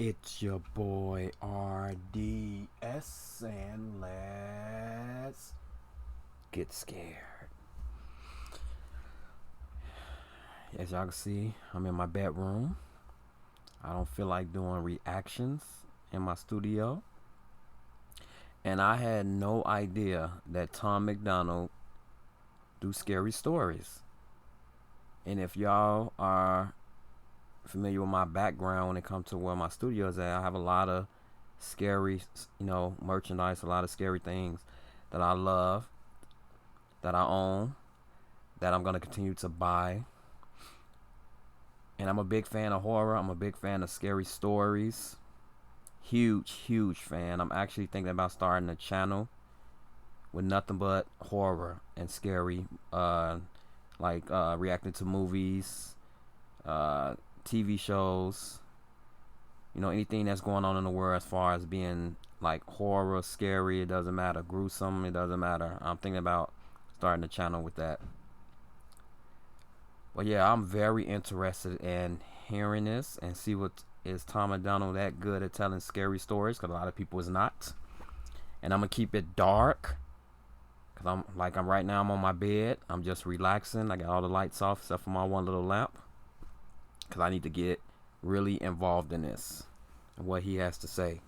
It's your boy RDS, and let's get scared. As y'all can see, I'm in my bedroom. I don't feel like doing reactions in my studio. And I had no idea that Tom MacDonald do scary stories. And if y'all are familiar with my background when it comes to where my studio is at, I have a lot of scary, merchandise, a lot of scary things that I love, that I own, that I'm going to continue to buy. And I'm a big fan of horror. I'm a big fan of scary stories. Huge fan. I'm actually thinking about starting a channel with nothing but horror and scary, reacting to movies, TV shows, anything that's going on in the world as far as being like horror, scary. It doesn't matter, gruesome, it doesn't matter. I'm thinking about starting a channel with that. But yeah, I'm very interested in hearing this and see what is Tom MacDonald that good at telling scary stories, because a lot of people is not. And I'm gonna keep it dark, because I'm right now, I'm on my bed, I'm just relaxing. I got all the lights off except for my one little lamp, because I need to get really involved in this and what he has to say.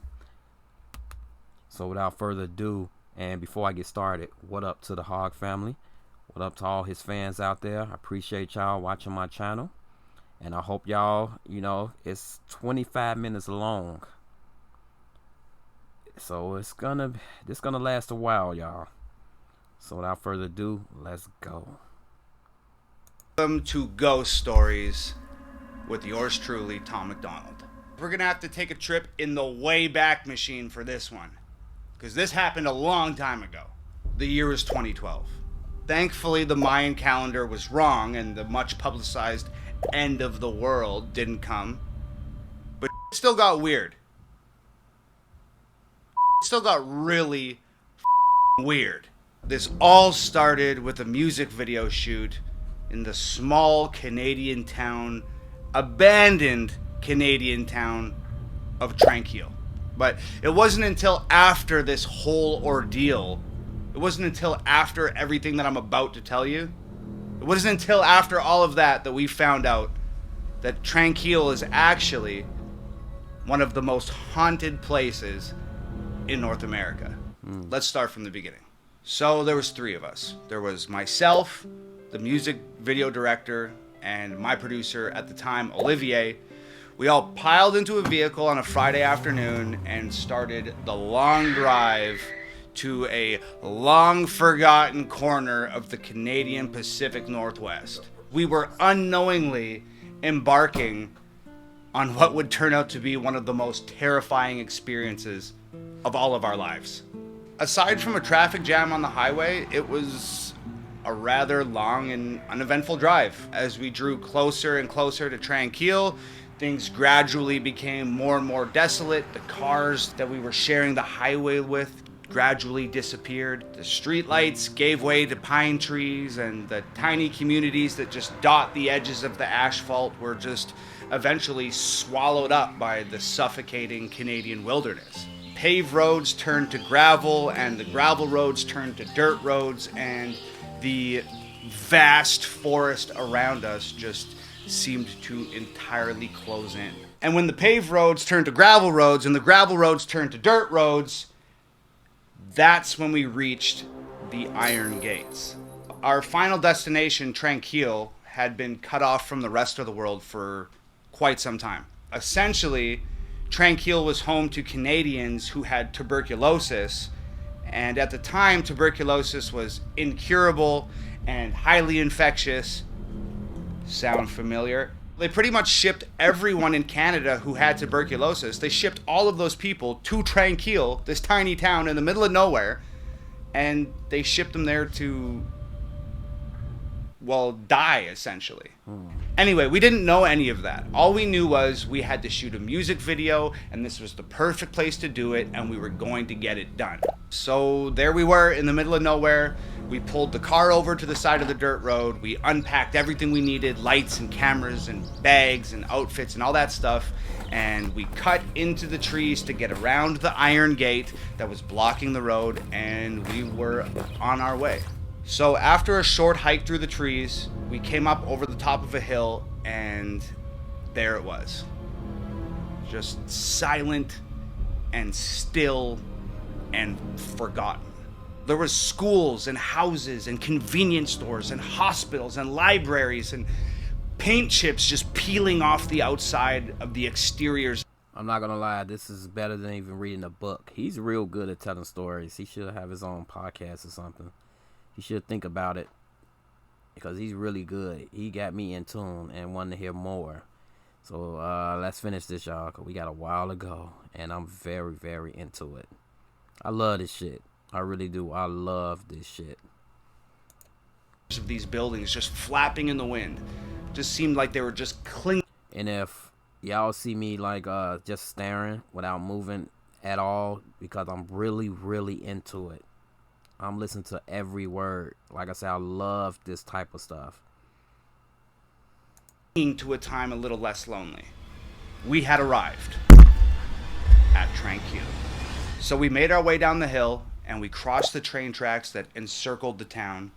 So without further ado, and before I get started, what up to the Hog family? What up to all his fans out there? I appreciate y'all watching my channel. And I hope y'all, it's 25 minutes long. So this gonna last a while, y'all. So without further ado, let's go. Welcome to Ghost Stories with yours truly, Tom MacDonald. We're gonna have to take a trip in the Wayback Machine for this one, because this happened a long time ago. The year was 2012. Thankfully, the Mayan calendar was wrong and the much publicized end of the world didn't come. But it still got weird. It still got really weird. This all started with a music video shoot in the small Canadian town, abandoned Canadian town of Tranquil. But it wasn't until after this whole ordeal, it wasn't until after everything that I'm about to tell you, it wasn't until after all of that we found out that Tranquil is actually one of the most haunted places in North America. Let's start from the beginning. So there was three of us. There was myself, the music video director, and my producer at the time, Olivier. We all piled into a vehicle on a Friday afternoon and started the long drive to a long-forgotten corner of the Canadian Pacific Northwest. We were unknowingly embarking on what would turn out to be one of the most terrifying experiences of all of our lives. Aside from a traffic jam on the highway, it was a rather long and uneventful drive. As we drew closer and closer to Tranquil, things gradually became more and more desolate. The cars that we were sharing the highway with gradually disappeared. The streetlights gave way to pine trees, and the tiny communities that just dot the edges of the asphalt were just eventually swallowed up by the suffocating Canadian wilderness. Paved roads turned to gravel, and the gravel roads turned to dirt roads, and the vast forest around us just seemed to entirely close in. And when the paved roads turned to gravel roads and the gravel roads turned to dirt roads, that's when we reached the Iron Gates. Our final destination, Tranquil, had been cut off from the rest of the world for quite some time. Essentially, Tranquil was home to Canadians who had tuberculosis, and at the time, tuberculosis was incurable and highly infectious. Sound familiar? They pretty much shipped everyone in Canada who had tuberculosis. They shipped all of those people to Tranquil, this tiny town in the middle of nowhere, and they shipped them there to well, die, essentially. Anyway, we didn't know any of that. All we knew was we had to shoot a music video, and this was the perfect place to do it, and we were going to get it done. So there we were in the middle of nowhere. We pulled the car over to the side of the dirt road. We unpacked everything we needed, lights and cameras and bags and outfits and all that stuff. And we cut into the trees to get around the iron gate that was blocking the road, and we were on our way. So after a short hike through the trees, we came up over the top of a hill, and there it was. Just silent and still and forgotten. There was schools and houses and convenience stores and hospitals and libraries and paint chips just peeling off the outside of the exteriors. I'm not gonna lie, this is better than even reading a book. He's real good at telling stories. He should have his own podcast or something. He should think about it, because he's really good. He got me in tune and wanted to hear more. So let's finish this, y'all, because we got a while to go, and I'm very, very into it. I love this shit. I really do. I love this shit. Of these buildings just flapping in the wind. Just seemed like they were just clinging. And if y'all see me like just staring without moving at all, because I'm really, really into it. I'm listening to every word. Like I said, I love this type of stuff. To a time a little less lonely. We had arrived at Tranquil. So we made our way down the hill, and we crossed the train tracks that encircled the town,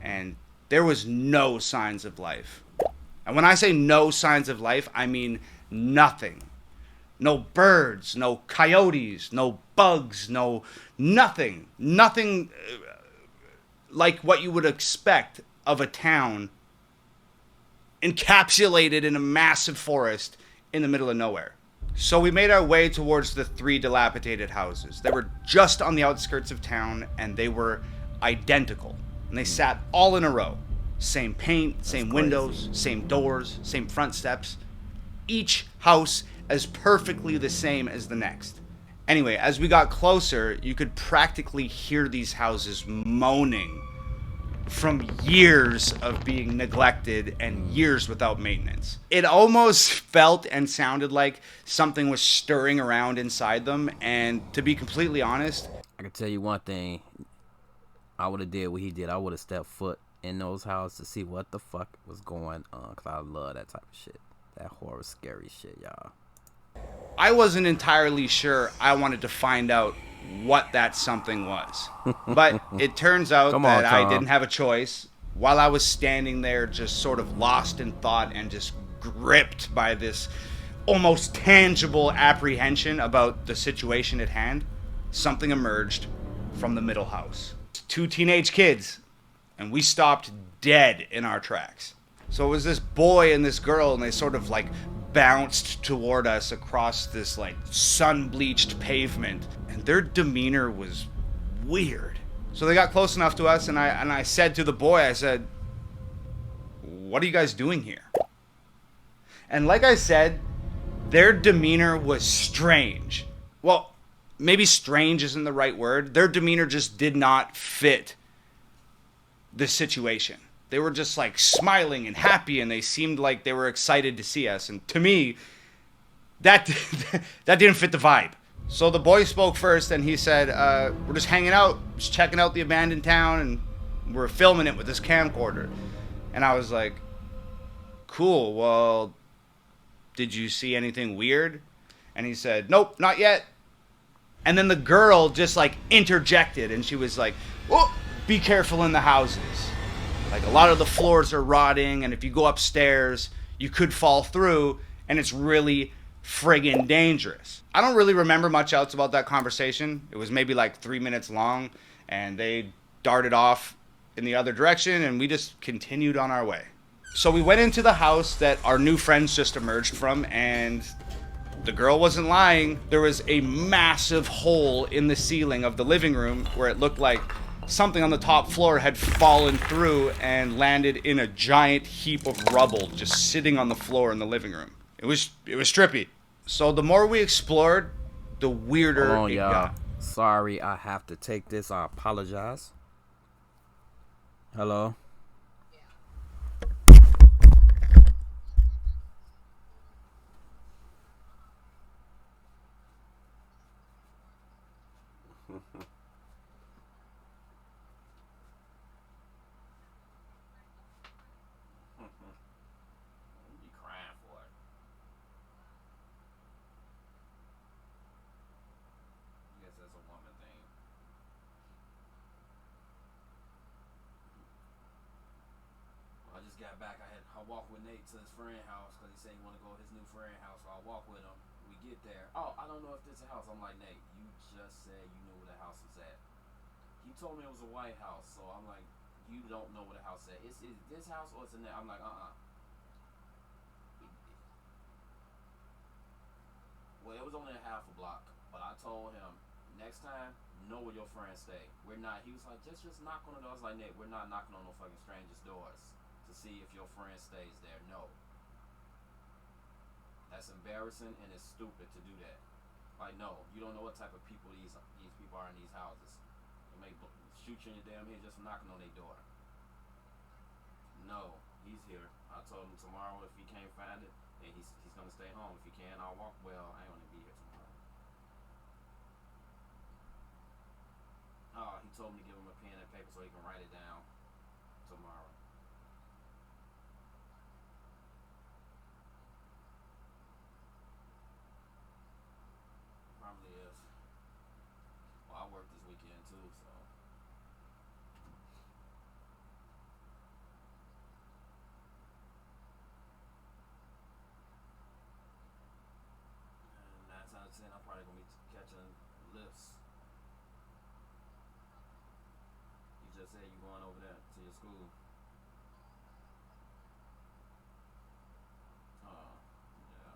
and there was no signs of life. And when I say no signs of life, I mean nothing. No birds, no coyotes, no bugs, no nothing. Nothing like what you would expect of a town encapsulated in a massive forest in the middle of nowhere. So we made our way towards the 3 dilapidated houses. They were just on the outskirts of town, and they were identical. And they sat all in a row. Same paint, same windows, same doors, same front steps. Each house as perfectly the same as the next. Anyway, as we got closer, you could practically hear these houses moaning from years of being neglected and years without maintenance. It almost felt and sounded like something was stirring around inside them, and to be completely honest, I can tell you one thing. I would have did what he did. I would have stepped foot in those houses to see what the fuck was going on, because I love that type of shit. That horror, scary shit, y'all. I wasn't entirely sure I wanted to find out what that something was. But it turns out that I didn't have a choice. While I was standing there just sort of lost in thought and just gripped by this almost tangible apprehension about the situation at hand, something emerged from the middle house. 2 teenage kids, and we stopped dead in our tracks. So it was this boy and this girl, and they sort of like bounced toward us across this like sun-bleached pavement, and their demeanor was weird. So they got close enough to us, and I said to the boy, I said, "What are you guys doing here?" And like I said, their demeanor was strange. Well, maybe strange isn't the right word. Their demeanor just did not fit the situation. They were just like smiling and happy, and they seemed like they were excited to see us. And to me, that didn't fit the vibe. So the boy spoke first, and he said, we're just hanging out, just checking out the abandoned town, and we're filming it with this camcorder. And I was like, cool, well, did you see anything weird? And he said, nope, not yet. And then the girl just like interjected, and she was like, oh, be careful in the houses. Like, a lot of the floors are rotting, and if you go upstairs, you could fall through, and it's really friggin' dangerous. I don't really remember much else about that conversation. It was maybe like 3 minutes long, and they darted off in the other direction, and we just continued on our way. So we went into the house that our new friends just emerged from, and the girl wasn't lying. There was a massive hole in the ceiling of the living room where it looked like something on the top floor had fallen through and landed in a giant heap of rubble just sitting on the floor in the living room. It was trippy. So the more we explored, the weirder it got. Sorry, I have to take this. I apologize. Hello? be crying for it. I guess that's a woman thing. I just got back. I walked with Nate to his friend's house because he said he want to go to his new friend's house. So I walk with him. We get there. Oh, I don't know if this is a house. I'm like, Nate, you just said you knew where the house was at. He told me it was a white house. So I'm like, you don't know where the house is at. Is this house or it's in there? I'm like, Well, it was only a half a block. But I told him, next time, know where your friends stay. We're not. He was like, just knock on the door. I was like, Nate, we're not knocking on no fucking strangers' doors to see if your friend stays there. No. That's embarrassing and it's stupid to do that. Like, no, you don't know what type of people these people are in these houses. They may shoot you in your damn head just for knocking on their door. No, he's here. I told him tomorrow if he can't find it, and he's gonna stay home. If he can, I'll walk. Well, I ain't gonna be here tomorrow. He told me to give him a pen and paper so he can write it down tomorrow. Probably is. Well, I work this weekend too, so. And 9 times out of 10, I'm probably gonna be catching lifts. You just said you going over there to your school. Yeah.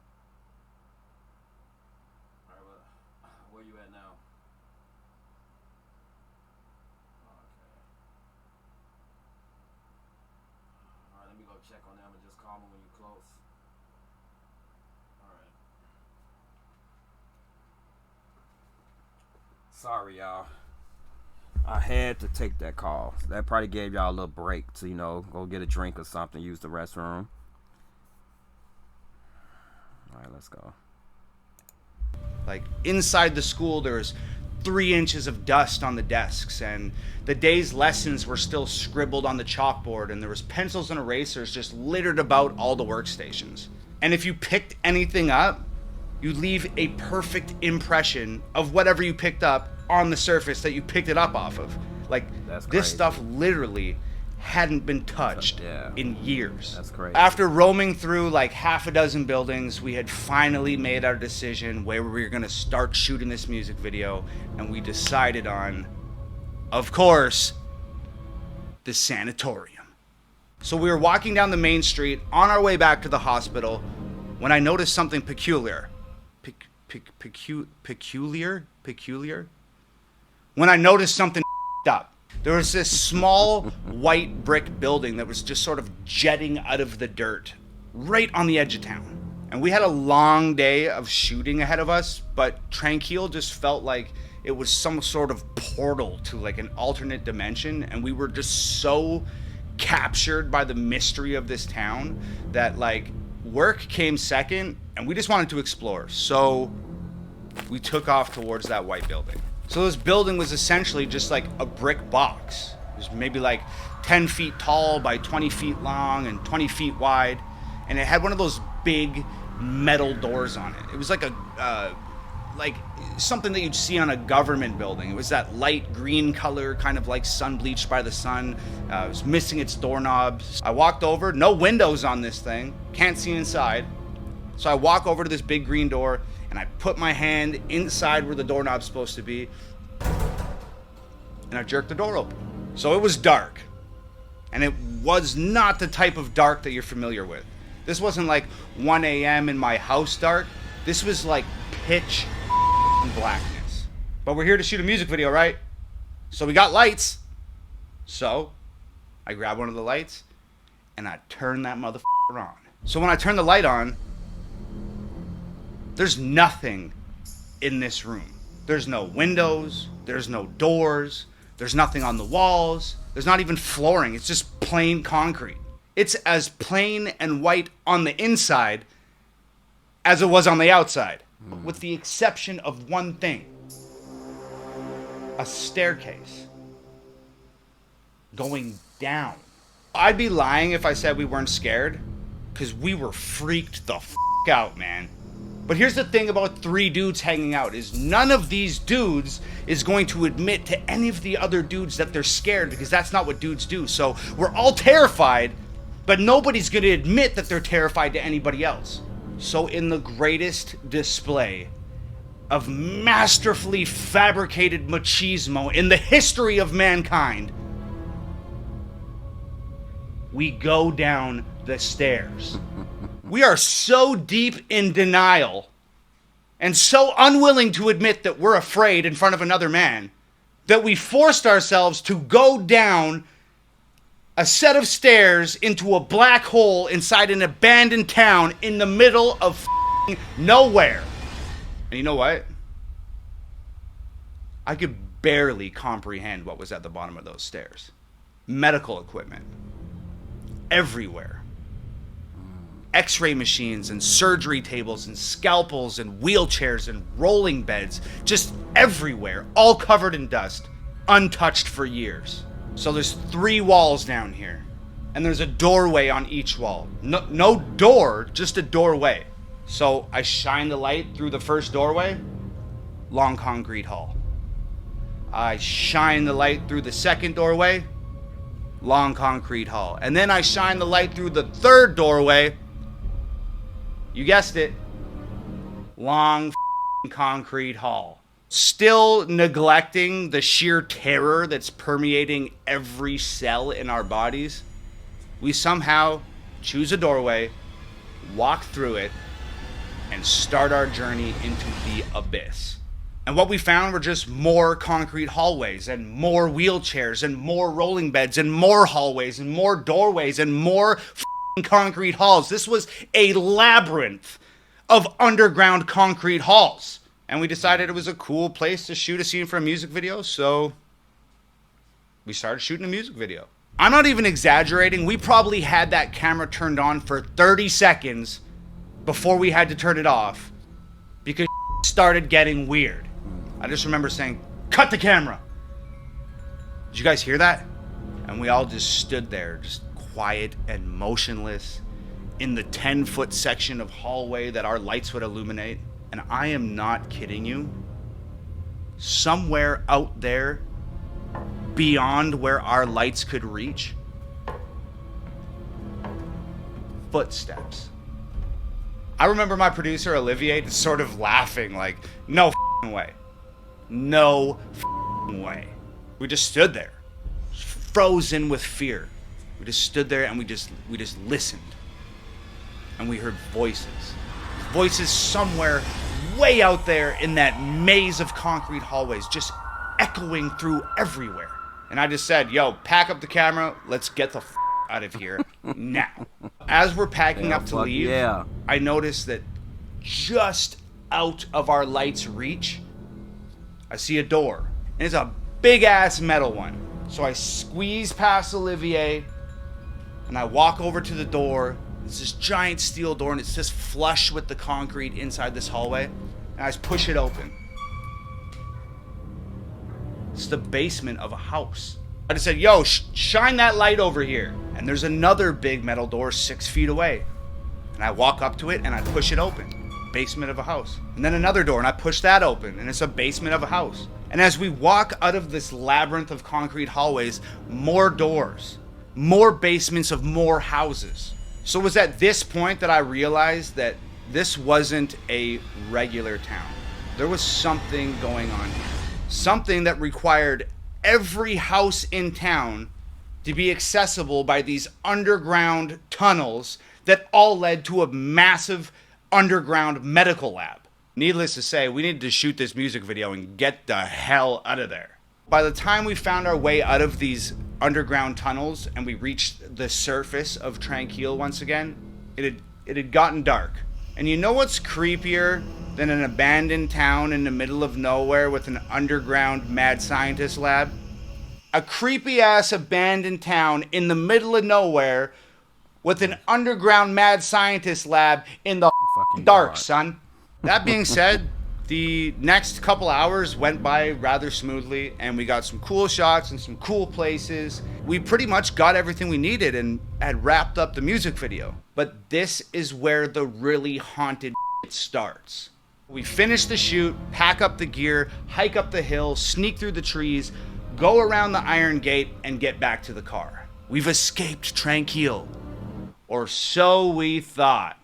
Alright, well, where you at now? Okay. Alright, let me go check on them and just call me when you're close. Alright. Sorry, y'all. I had to take that call. That probably gave y'all a little break to, go get a drink or something, use the restroom. Alright, let's go. Like, inside the school, there was 3 inches of dust on the desks, and the day's lessons were still scribbled on the chalkboard, and there was pencils and erasers just littered about all the workstations. And if you picked anything up, you leave a perfect impression of whatever you picked up on the surface that you picked it up off of. Like, this stuff literally hadn't been touched in years. That's crazy. After roaming through like half a dozen buildings, we had finally made our decision where we were going to start shooting this music video, and we decided on, of course, the sanatorium. So we were walking down the main street on our way back to the hospital when I noticed something peculiar. Peculiar? When I noticed something up. There was this small white brick building that was just sort of jetting out of the dirt right on the edge of town. And we had a long day of shooting ahead of us, but Tranquil just felt like it was some sort of portal to like an alternate dimension, and we were just so captured by the mystery of this town that like work came second and we just wanted to explore. So we took off towards that white building. So this building was essentially just like a brick box. It was maybe like 10 feet tall by 20 feet long and 20 feet wide. And it had one of those big metal doors on it. It was like like something that you'd see on a government building. It was that light green color, kind of like sun bleached by the sun. It was missing its doorknobs. I walked over, no windows on this thing, can't see inside. So I walk over to this big green door and I put my hand inside where the doorknob's supposed to be, and I jerked the door open. So it was dark, and it was not the type of dark that you're familiar with. This wasn't like 1 a.m. in my house dark. This was like pitch blackness. But we're here to shoot a music video, right? So we got lights. So I grab one of the lights and I turn that motherfucker on. So when I turn the light on, there's nothing in this room. There's no windows, there's no doors, there's nothing on the walls, there's not even flooring. It's just plain concrete. It's as plain and white on the inside as it was on the outside, with the exception of one thing. a staircase going down. I'd be lying if I said we weren't scared, because we were freaked the f*** out, man. But here's the thing about three dudes hanging out, is none of these dudes is going to admit to any of the other dudes that they're scared, because that's not what dudes do. So we're all terrified, but nobody's going to admit that they're terrified to anybody else. So in the greatest display of masterfully fabricated machismo in the history of mankind, we go down the stairs. We are so deep in denial and so unwilling to admit that we're afraid in front of another man that we forced ourselves to go down a set of stairs into a black hole inside an abandoned town in the middle of nowhere. And you know what? I could barely comprehend what was at the bottom of those stairs. Medical equipment everywhere. X-ray machines and surgery tables and scalpels and wheelchairs and rolling beds, just everywhere, all covered in dust, untouched for years. So there's 3 walls down here, and there's a doorway on each wall. No door, just a doorway. So I shine the light through the first doorway, long concrete hall. I shine the light through the second doorway, long concrete hall. And then I shine the light through the third doorway, you guessed it, long concrete hall. Still neglecting the sheer terror that's permeating every cell in our bodies, we somehow choose a doorway, walk through it, and start our journey into the abyss. And what we found were just more concrete hallways and more wheelchairs and more rolling beds and more hallways and more doorways and more concrete halls. This was a labyrinth of underground concrete halls. And we decided it was a cool place to shoot a scene for a music video, so we started shooting a music video. I'm not even exaggerating. We probably had that camera turned on for 30 seconds before we had to turn it off because started getting weird. I just remember saying, "Cut the camera." Did you guys hear that? And we all just stood there, just quiet and motionless in the 10-foot section of hallway that our lights would illuminate. And I am not kidding you. Somewhere out there, beyond where our lights could reach, footsteps. I remember my producer, Olivier, just sort of laughing like, "No f***ing way. No f***ing way." We just stood there, frozen with fear. We just stood there and we just listened. And we heard voices. Voices somewhere way out there in that maze of concrete hallways, just echoing through everywhere. And I just said, "Yo, pack up the camera. Let's get the f*** out of here now." As we're packing up to leave, I noticed that just out of our light's reach, I see a door. And it's a big-ass metal one. So I squeeze past Olivier, and I walk over to the door. It's this giant steel door, and it's just flush with the concrete inside this hallway. And I just push it open. It's the basement of a house. I just said, "Yo, shine that light over here." And there's another big metal door 6 feet away. And I walk up to it, and I push it open. Basement of a house. And then another door, and I push that open, and it's a basement of a house. And as we walk out of this labyrinth of concrete hallways, more doors, more basements of more houses. So it was at this point that I realized that this wasn't a regular town. There was something going on here. Something that required every house in town to be accessible by these underground tunnels that all led to a massive underground medical lab. Needless to say, we needed to shoot this music video and get the hell out of there. By the time we found our way out of these underground tunnels and we reached the surface of Tranquille once again, it had gotten dark. And you know what's creepier than an abandoned town in the middle of nowhere with an underground mad scientist lab? A creepy ass abandoned town in the middle of nowhere with an underground mad scientist lab in the dark, son. That being said, The next couple hours went by rather smoothly, and we got some cool shots and some cool places. We pretty much got everything we needed and had wrapped up the music video. But this is where the really haunted starts. We finish the shoot, pack up the gear, hike up the hill, sneak through the trees, go around the Iron Gate, and get back to the car. We've escaped Tranquille. Or so we thought.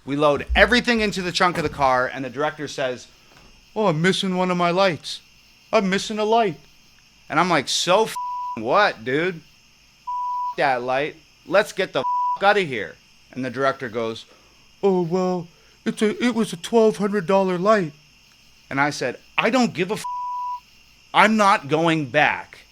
We load everything into the trunk of the car, and the director says, "Oh, I'm missing one of my lights. I'm missing a light." And I'm like, "So what, dude? That light. Let's get the out of here." And the director goes, "Oh, well, it was a $1,200 light." And I said, "I don't give a I'm not going back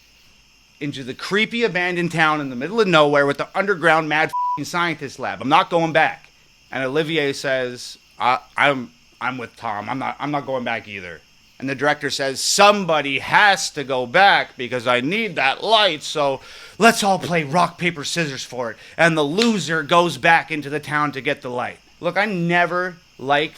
into the creepy abandoned town in the middle of nowhere with the underground mad scientist lab. I'm not going back." And Olivier says, I'm with Tom. I'm not going back either." And the director says, "Somebody has to go back because I need that light, so let's all play rock, paper, scissors for it. And the loser goes back into the town to get the light." Look, I never liked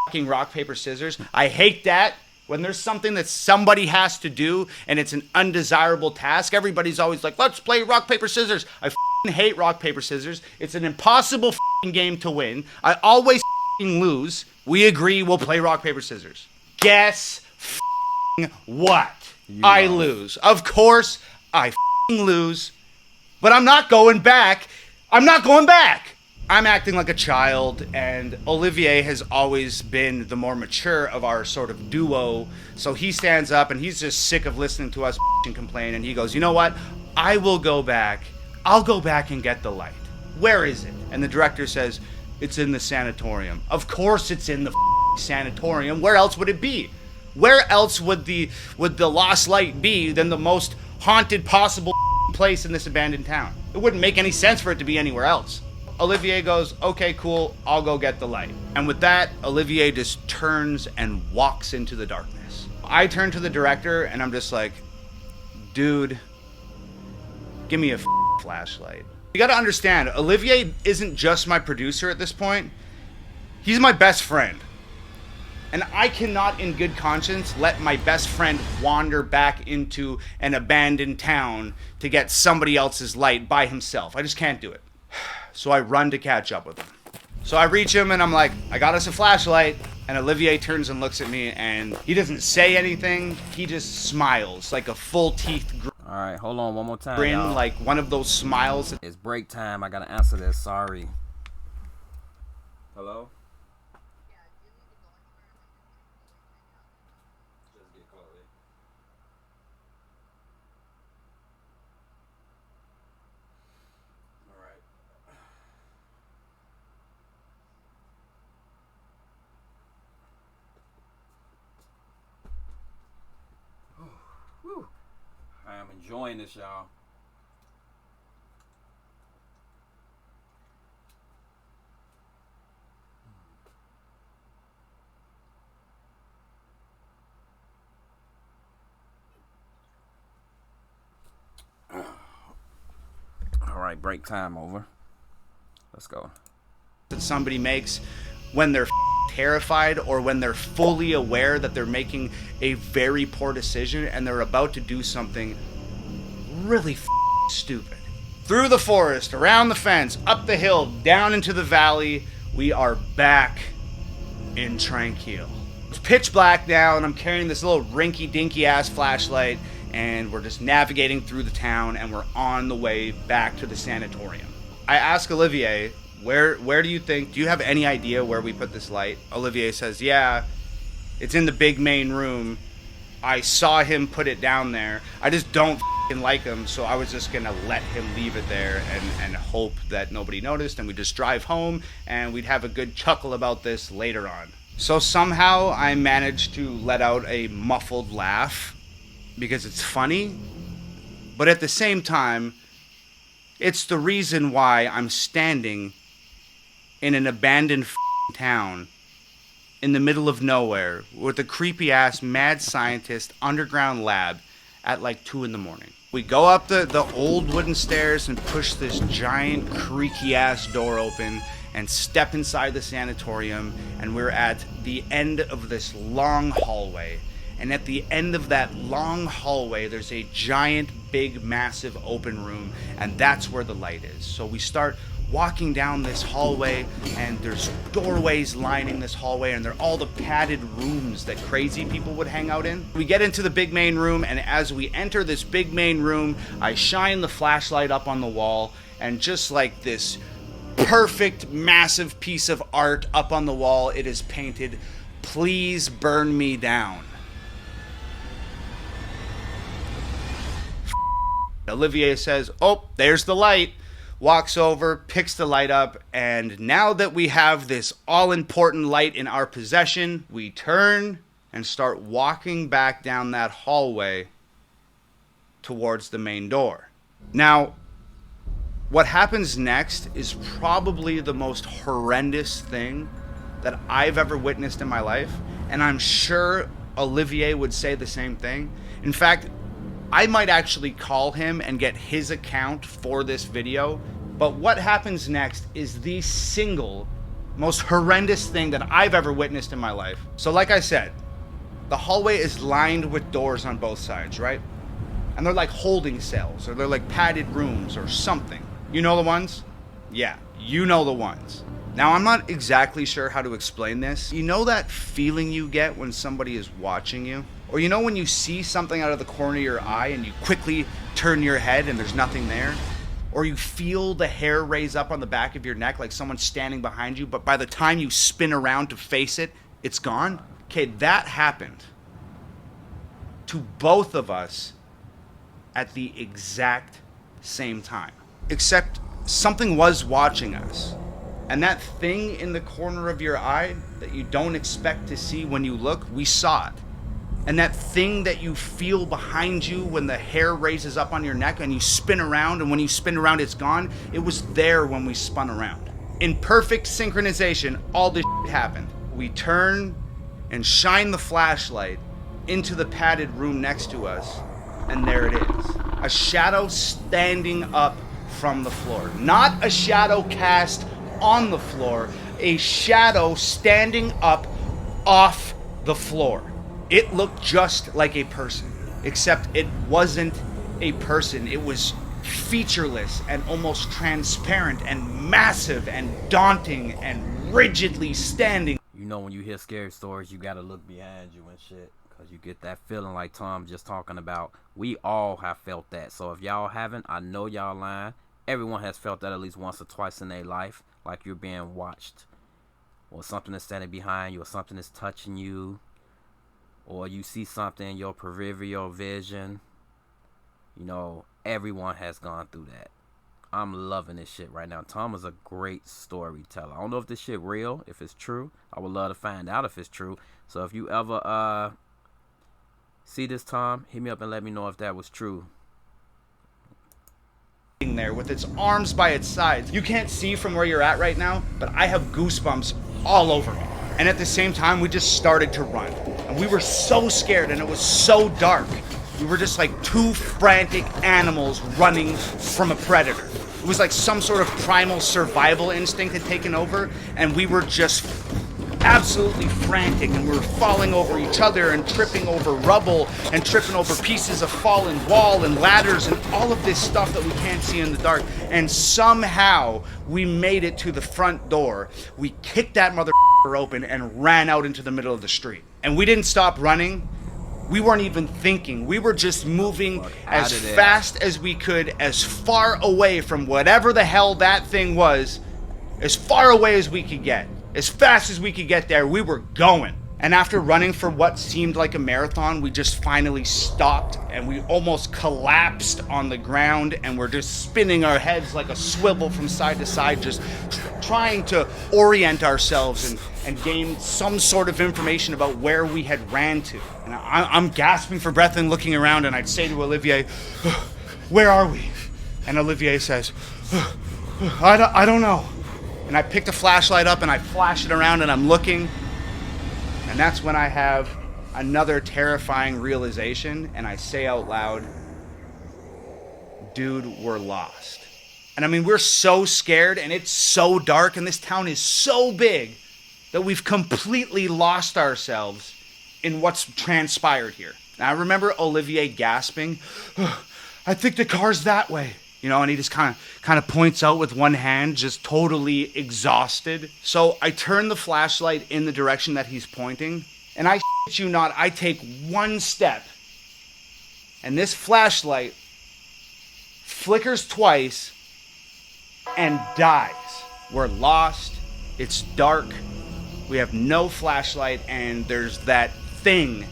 fucking rock, paper, scissors. I hate that. When there's something that somebody has to do and it's an undesirable task, everybody's always like, "Let's play rock, paper, scissors." I hate rock, paper, scissors. It's an impossible game to win. I always lose. We agree we'll play rock, paper, scissors. Guess what? I lose. Of course I lose. But I'm not going back. I'm not going back. I'm acting like a child, and Olivier has always been the more mature of our sort of duo. So he stands up, and he's just sick of listening to us and complain, and he goes, "You know what? I will go back. I'll go back and get the light. Where is it?" And the director says, "It's in the sanatorium." Of course it's in the sanatorium. Where else would it be? Where else would the lost light be than the most haunted possible place in this abandoned town? It wouldn't make any sense for it to be anywhere else. Olivier goes, "Okay, cool, I'll go get the light." And with that, Olivier just turns and walks into the darkness. I turn to the director and I'm just like, "Dude, give me a flashlight." You gotta understand, Olivier isn't just my producer at this point. He's my best friend. And I cannot in good conscience let my best friend wander back into an abandoned town to get somebody else's light by himself. I just can't do it. So I run to catch up with him. So I reach him and I'm like, "I got us a flashlight." And Olivier turns and looks at me and he doesn't say anything. He just smiles like a full teeth All right, hold on one more time, grin, y'all. like one of those smiles. It's break time. I gotta answer this. Sorry. Hello? Just get Chloe. All right. Whew. I am enjoying this, y'all. All right, break time over. Let's go. That somebody makes when they're terrified or when they're fully aware that they're making a very poor decision and they're about to do something really stupid. Through the forest, around the fence, up the hill, down into the valley, we are back in Tranquille. It's pitch black now and I'm carrying this little rinky-dinky ass flashlight and we're just navigating through the town and we're on the way back to the sanatorium. I ask Olivier, where do you have any idea where we put this light? Olivier says, "Yeah, it's in the big main room. I saw him put it down there. I just don't like him, so I was just gonna let him leave it there and hope that nobody noticed and we just drive home and we'd have a good chuckle about this later on." So somehow I managed to let out a muffled laugh because it's funny, but at the same time, it's the reason why I'm standing in an abandoned town in the middle of nowhere with a creepy ass mad scientist underground lab at like 2 a.m. We go up the old wooden stairs and push this giant creaky ass door open and step inside the sanatorium, and we're at the end of this long hallway. And at the end of that long hallway, there's a giant, big, massive open room, and that's where the light is. So we start walking down this hallway, and there's doorways lining this hallway, and they're all the padded rooms that crazy people would hang out in. We get into the big main room, and as we enter this big main room, I shine the flashlight up on the wall, and just like this perfect, massive piece of art up on the wall, it is painted, "Please burn me down." Olivier says, "Oh, there's the light." Walks over, picks the light up, and now that we have this all-important light in our possession, we turn and start walking back down that hallway towards the main door. Now, what happens next is probably the most horrendous thing that I've ever witnessed in my life, and I'm sure Olivier would say the same thing. In fact, I might actually call him and get his account for this video. But what happens next is the single most horrendous thing that I've ever witnessed in my life. So like I said, the hallway is lined with doors on both sides, right? And they're like holding cells, or they're like padded rooms or something. You know the ones? Yeah, you know the ones. Now, I'm not exactly sure how to explain this. You know that feeling you get when somebody is watching you? Or you know when you see something out of the corner of your eye and you quickly turn your head and there's nothing there? Or you feel the hair raise up on the back of your neck like someone's standing behind you, but by the time you spin around to face it, it's gone? Okay, that happened to both of us at the exact same time. Except something was watching us. And that thing in the corner of your eye that you don't expect to see when you look, we saw it. And that thing that you feel behind you when the hair raises up on your neck and you spin around, and when you spin around it's gone, it was there when we spun around. In perfect synchronization, all this shit happened. We turn and shine the flashlight into the padded room next to us, and there it is. A shadow standing up from the floor. Not a shadow cast on the floor, a shadow standing up off the floor. It looked just like a person, except it wasn't a person. It was featureless and almost transparent and massive and daunting and rigidly standing. You know, when you hear scary stories, you gotta look behind you and shit, because you get that feeling like Tom just talking about. We all have felt that. So if y'all haven't, I know y'all lying. Everyone has felt that at least once or twice in their life, like you're being watched, or something is standing behind you, or something is touching you, or you see something in your peripheral vision. You know, everyone has gone through that. I'm loving this shit right now. Tom is a great storyteller. I don't know if this shit real, if it's true. I would love to find out if it's true. So if you ever see this, Tom, hit me up and let me know if that was true. There with its arms by its sides. You can't see from where you're at right now, but I have goosebumps all over me. And at the same time, we just started to run. And we were so scared, and it was so dark. We were just like two frantic animals running from a predator. It was like some sort of primal survival instinct had taken over, and we were just absolutely frantic, and we were falling over each other and tripping over rubble and tripping over pieces of fallen wall and ladders and all of this stuff that we can't see in the dark. And somehow we made it to the front door. We kicked that mother open and ran out into the middle of the street. And we didn't stop running. We weren't even thinking. We were just moving as fast as we could, as far away from whatever the hell that thing was, as far away as we could get. As fast as we could get there, we were going. And after running for what seemed like a marathon, we just finally stopped, and we almost collapsed on the ground, and we're just spinning our heads like a swivel from side to side, just trying to orient ourselves and gain some sort of information about where we had ran to. And I'm gasping for breath and looking around, and I'd say to Olivier, "Where are we?" And Olivier says, I don't know." And I picked a flashlight up and I flash it around and I'm looking. And that's when I have another terrifying realization, and I say out loud, "Dude, we're lost." And I mean, we're so scared and it's so dark and this town is so big that we've completely lost ourselves in what's transpired here. And I remember Olivier gasping, "Oh, I think the car's that way." You know, and he just kind of points out with one hand, just totally exhausted. So I turn the flashlight in the direction that he's pointing, and I shit you not, I take one step, and this flashlight flickers twice and dies. We're lost. It's dark. We have no flashlight, and there's that thing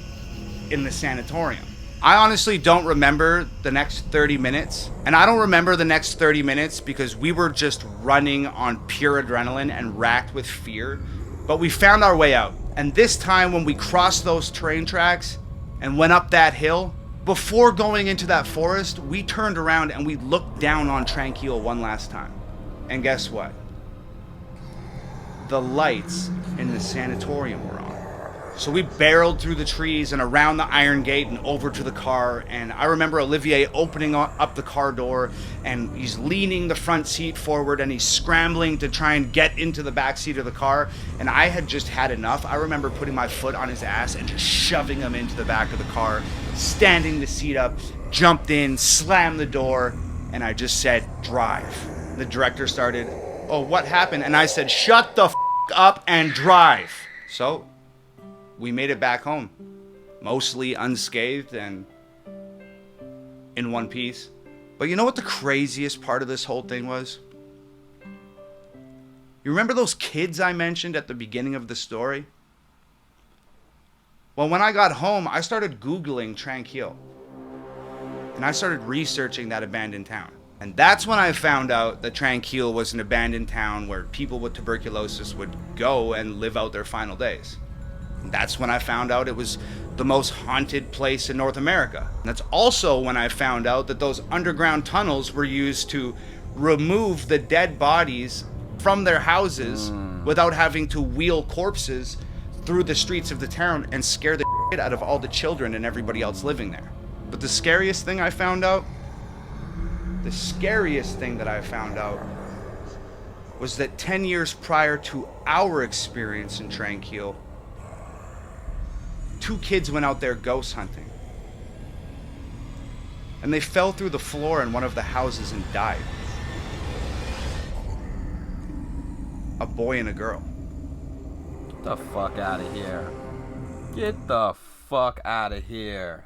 in the sanatorium. I honestly don't remember the next 30 minutes. And I don't remember the next 30 minutes because we were just running on pure adrenaline and racked with fear. But we found our way out. And this time when we crossed those train tracks and went up that hill, before going into that forest, we turned around and we looked down on Tranquille one last time. And guess what? The lights in the sanatorium were on. So we barreled through the trees and around the iron gate and over to the car. And I remember Olivier opening up the car door, and he's leaning the front seat forward and he's scrambling to try and get into the back seat of the car. And I had just had enough. I remember putting my foot on his ass and just shoving him into the back of the car, standing the seat up, jumped in, slammed the door, and I just said, "Drive." The director started, "Oh, what happened?" And I said, "Shut the f*** up and drive." So we made it back home, mostly unscathed and in one piece. But you know what the craziest part of this whole thing was? You remember those kids I mentioned at the beginning of the story? Well, when I got home, I started Googling Tranquille. And I started researching that abandoned town. And that's when I found out that Tranquille was an abandoned town where people with tuberculosis would go and live out their final days. That's when I found out it was the most haunted place in North America. And that's also when I found out that those underground tunnels were used to remove the dead bodies from their houses without having to wheel corpses through the streets of the town and scare the shit out of all the children and everybody else living there. But the scariest thing that I found out was that 10 years prior to our experience in Tranquille, 2 kids went out there ghost hunting. And they fell through the floor in one of the houses and died. A boy and a girl. Get the fuck out of here. Get the fuck out of here.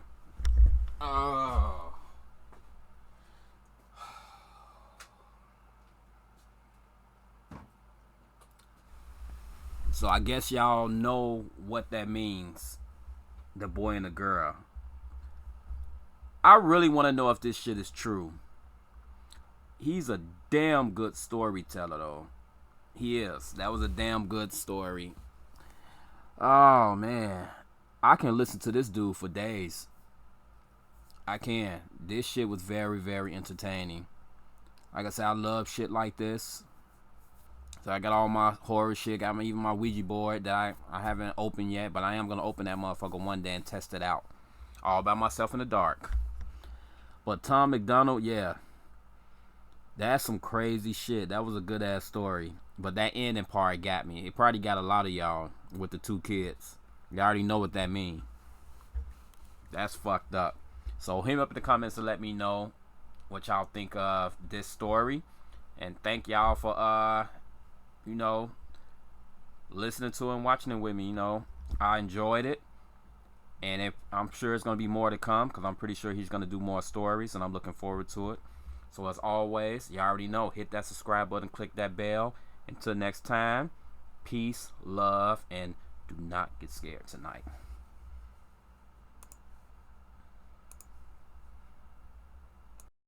Oh. So I guess y'all know what that means. The boy and the girl. I really want to know if this shit is true. He's a damn good storyteller, though. He is. That was a damn good story. Oh, man. I can listen to this dude for days. I can. This shit was very, very entertaining. Like I said, I love shit like this. So I got all my horror shit. Got even my Ouija board that I haven't opened yet. But I am going to open that motherfucker one day and test it out. All by myself in the dark. But Tom MacDonald, yeah. That's some crazy shit. That was a good ass story. But that ending part got me. It probably got a lot of y'all with the 2 kids. You already know what that means. That's fucked up. So hit me up in the comments to let me know what y'all think of this story. And thank y'all for listening to and watching it with me. I enjoyed it, and I'm sure it's going to be more to come, because I'm pretty sure he's going to do more stories, and I'm looking forward to it. So as always, you already know, hit that subscribe button, click that bell. Until next time, peace, love, and do not get scared tonight.